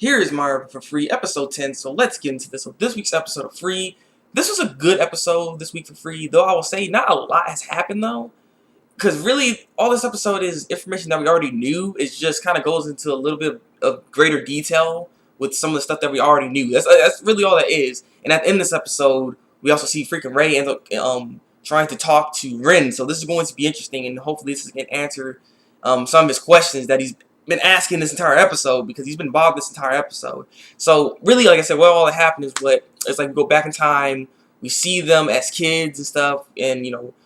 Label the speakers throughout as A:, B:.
A: Here is Mario for Free, episode 10. So let's get into this. So this week's episode of Free. This was a good episode this week for Free, though I will say not a lot has happened though. Because really, all this episode is information that we already knew. It just kind of goes into a little bit of greater detail with some of the stuff that we already knew. That's really all that is. And at the end of this episode, we also see freaking Ray end up trying to talk to Rin. So this is going to be interesting, and hopefully this is going to answer some of his questions that he's been asking this entire episode, because he's been bothered this entire episode. So really, like I said, all that happened is it's like we go back in time, we see them as kids and stuff, and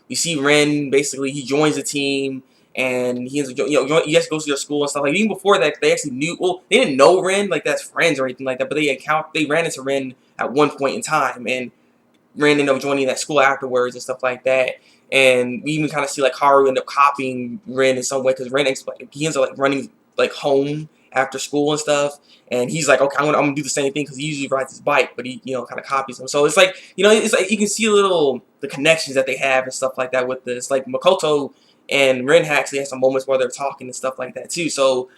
A: we see Ren basically he joins the team, and he ends up, he has to go to their school and stuff. Like even before that, they actually knew. Well, they didn't know Ren like that's friends or anything like that, but they ran into Ren at one point in time, and Ren ended up joining that school afterwards and stuff like that. And we even kind of see like Haru end up copying Ren in some way, because Ren he ends up like running like home after school and stuff, and he's like, okay, I'm gonna do the same thing, because he usually rides his bike, but he kind of copies him. So it's like it's like you can see the connections that they have and stuff like that with this. Like Makoto and Ren actually have some moments where they're talking and stuff like that too. So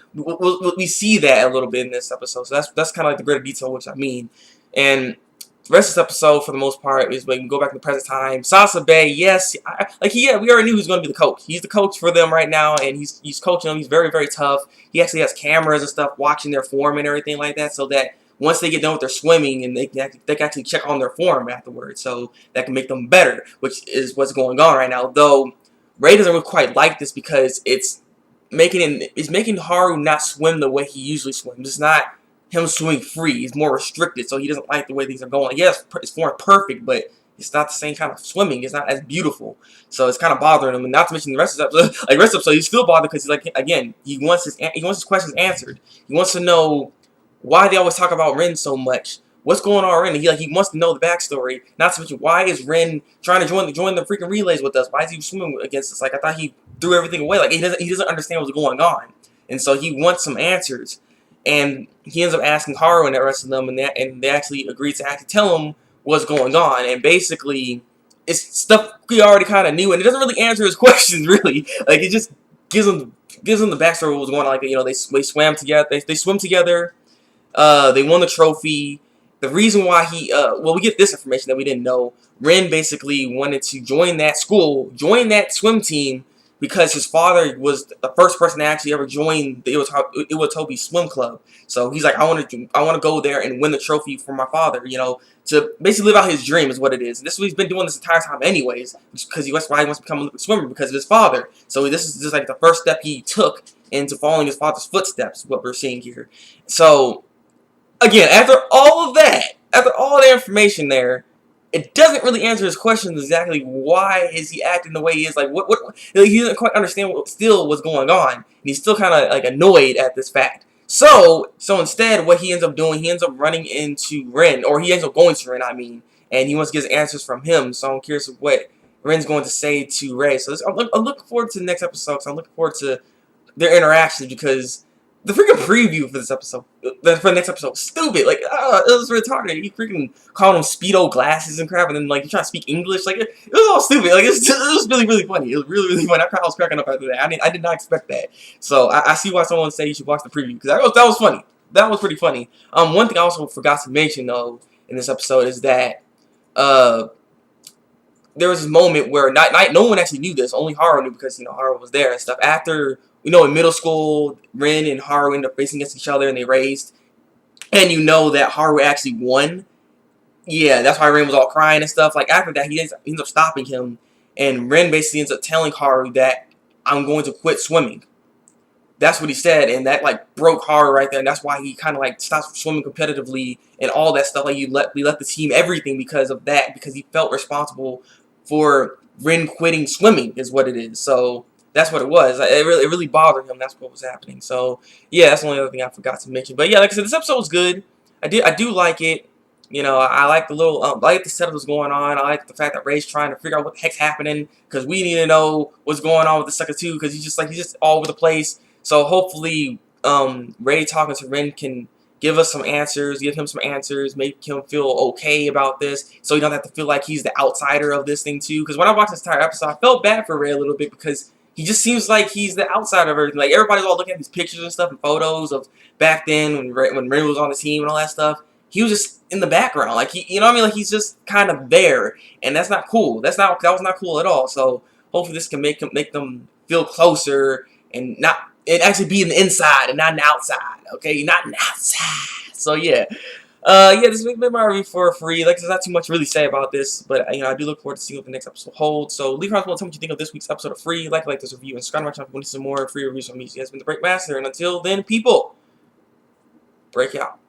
A: we see that a little bit in this episode. So that's kind of like the greater detail which I mean. And the rest of this episode, for the most part, is when we go back to the present time. Sasabe, yes, we already knew he was going to be the coach. He's the coach for them right now, and he's coaching them. He's very, very tough. He actually has cameras and stuff watching their form and everything like that, so that once they get done with their swimming, and they can actually check on their form afterwards, so that can make them better, which is what's going on right now. Though Ray doesn't really quite like this, because it's making Haru not swim the way he usually swims. It's not him swimming free. He's more restricted, so he doesn't like the way things are going. Yes, it's more perfect, but it's not the same kind of swimming. It's not as beautiful, so it's kind of bothering him. And not to mention the rest of the episode, like rest of the episode, he's still bothered because he's like, again, he wants his questions answered. He wants to know why they always talk about Rin so much. What's going on, Rin? He wants to know the backstory. Not to mention, why is Rin trying to join the freaking relays with us? Why is he swimming against us? Like, I thought he threw everything away. Like he doesn't understand what's going on, and so he wants some answers. And he ends up asking Haru and the rest of them, and they actually agree to actually tell him what's going on. And basically, it's stuff he already kind of knew, and it doesn't really answer his questions, really. Like, it just gives him the backstory of what was going on. Like, they swam together, they swim together, they won the trophy. The reason why we get this information that we didn't know. Ren basically wanted to join that school, join that swim team, because his father was the first person to actually ever join the Iwatobi swim club. So he's like, I want to go there and win the trophy for my father, to basically live out his dream is what it is. And this is what he's been doing this entire time anyways, because that's why he wants to become a Olympic swimmer, because of his father. So this is just like the first step he took into following his father's footsteps, what we're seeing here. So, again, after all the information there, it doesn't really answer his questions exactly. Why is he acting the way he is? Like, what he doesn't quite understand what's going on. And he's still kind of like annoyed at this fact. So instead, what he ends up doing, he ends up running into Ren, or he ends up going to Ren, I mean, and he wants to get answers from him. So I'm curious of what Ren's going to say to Ray. So I'm looking forward to the next episode. So I'm looking forward to their interactions, because the freaking preview for this episode, for the next episode, was stupid. Like, it was retarded. He freaking called him Speedo glasses and crap, and then like he tried to speak English. Like, it was all stupid. Like, it was really, really funny. It was really, really funny. I was cracking up after that. I did not expect that. So I see why someone say you should watch the preview, because that was funny. That was pretty funny. One thing I also forgot to mention though in this episode is that there was this moment where no one actually knew this. Only Haru knew, because Haru was there and stuff. After in middle school, Rin and Haru ended up racing against each other, and they raced. And that Haru actually won. Yeah, that's why Rin was all crying and stuff. Like, after that, he ends up stopping him. And Rin basically ends up telling Haru that, I'm going to quit swimming. That's what he said. And that, like, broke Haru right there. And that's why he kind of, like, stopped swimming competitively and all that stuff. Like, we let the team everything because of that. Because he felt responsible for Rin quitting swimming is what it is. So that's what it was. It really bothered him. That's what was happening. So yeah, that's the only other thing I forgot to mention. But yeah, like I said, this episode was good. I do like it. I like the little, I like the setup that's going on. I like the fact that Ray's trying to figure out what the heck's happening, because we need to know what's going on with the sucker too, because he's just all over the place. So hopefully, Ray talking to Ren can give him some answers, make him feel okay about this, so he doesn't have to feel like he's the outsider of this thing too. Because when I watched this entire episode, I felt bad for Ray a little bit, because He just seems like he's the outsider of everything. Like, everybody's all looking at these pictures and stuff and photos of back then when Ray was on the team and all that stuff. He was just in the background. Like, you know what I mean? Like, he's just kind of there, and that's not cool. That was not cool at all. So hopefully this can make them feel closer and actually be in the inside and not in the outside. Okay, not in the outside. So yeah. Yeah, this has been my review for free. Like, there's not too much to really say about this, but I do look forward to seeing what the next episode holds. So leave a comment below, tell me what you think of this week's episode of Free. Like this review, and subscribe to my channel if you want to see some more free reviews from me. This has been the Break Master, and until then, people, break out.